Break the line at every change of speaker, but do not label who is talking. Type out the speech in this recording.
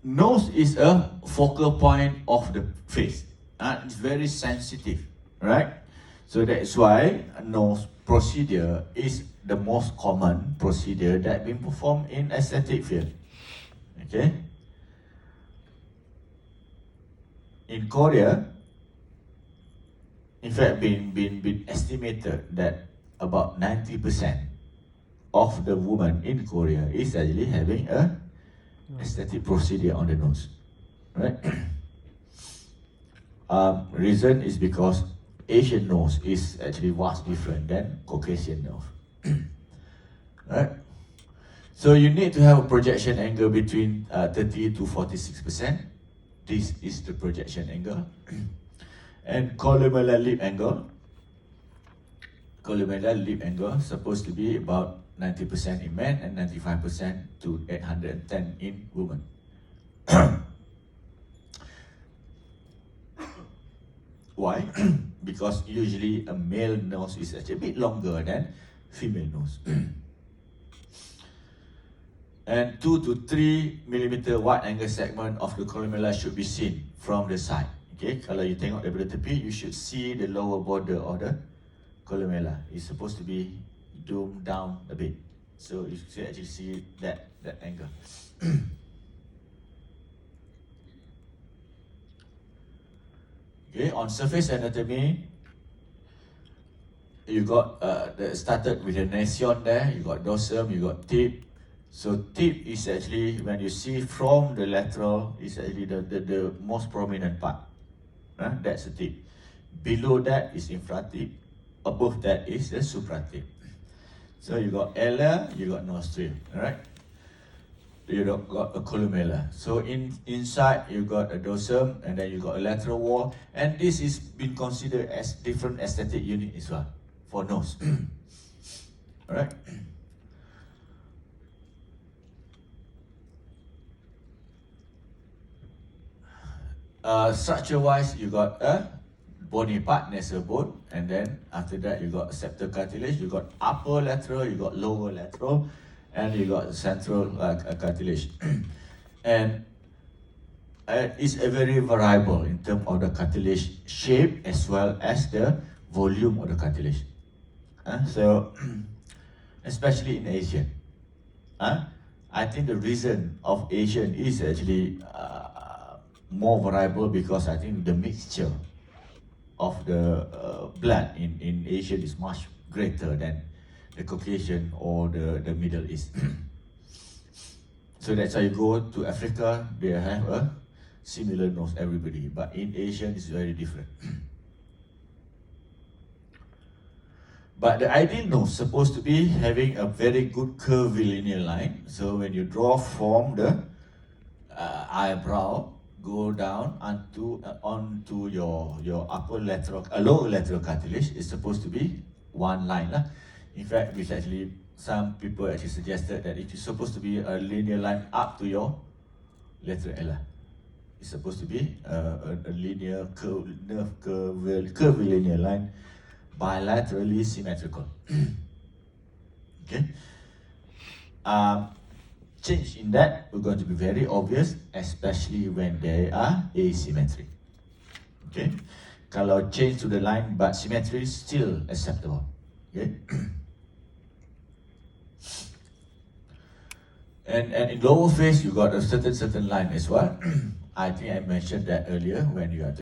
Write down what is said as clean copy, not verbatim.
nose is a focal point of the face. It's very sensitive, right? So that's why nose procedure is the most common procedure that been performed in aesthetic field. Okay. In Korea, in fact, been estimated that about 90% of the women in Korea is actually having a aesthetic procedure on the nose, right? Reason is because Asian nose is actually vast different than Caucasian nose, right? So you need to have a projection angle between 30 to 46%. This is the projection angle. And columellar lip angle. Columellar lip angle supposed to be about 90% in men and 95% to 810 in women. Why? Because usually a male nose is actually a bit longer than female nose. And 2 to 3 millimeter wide angle segment of the columella should be seen from the side. Okay, kalau you tengok daripada tepi, you should see the lower border of the columella. It's supposed to be zoomed down a bit, so you should actually see that angle. Okay, on surface anatomy, you got started with the nasion there. You got dorsum, you got tip. So tip is actually, when you see from the lateral, is actually the most prominent part. That's the tip. Below that is infratip. Above that is the supratip. So you got ala, you got nostril, alright? You got a columella. So inside you got a dorsum, and then you got a lateral wall, and this is been considered as different aesthetic unit as well for nose. Alright? Structure-wise, you got a bony part, nasal bone, and then after that you got septal cartilage, you got upper lateral, you got lower lateral, and you got central cartilage. And it's a very variable in terms of the cartilage shape as well as the volume of the cartilage. So, especially in Asian, I think the reason of Asian is actually more variable because I think the mixture of the blood in Asia is much greater than the Caucasian or the Middle East. So that's why you go to Africa, they have a similar nose, everybody, but in Asian it's very different. But the ideal nose supposed to be having a very good curvilinear line. So when you draw from the eyebrow, go down onto your upper lateral, lower lateral cartilage, is supposed to be one line. In fact, which actually some people actually suggested that it is supposed to be a linear line up to your lateral ala. It's supposed to be a linear curvilinear line, bilaterally symmetrical. Okay. Change in that are going to be very obvious, especially when they are asymmetric. Okay, kalau change to the line but symmetry is still acceptable. Okay. And in lower face you got a certain line as well. I think I mentioned that earlier when you are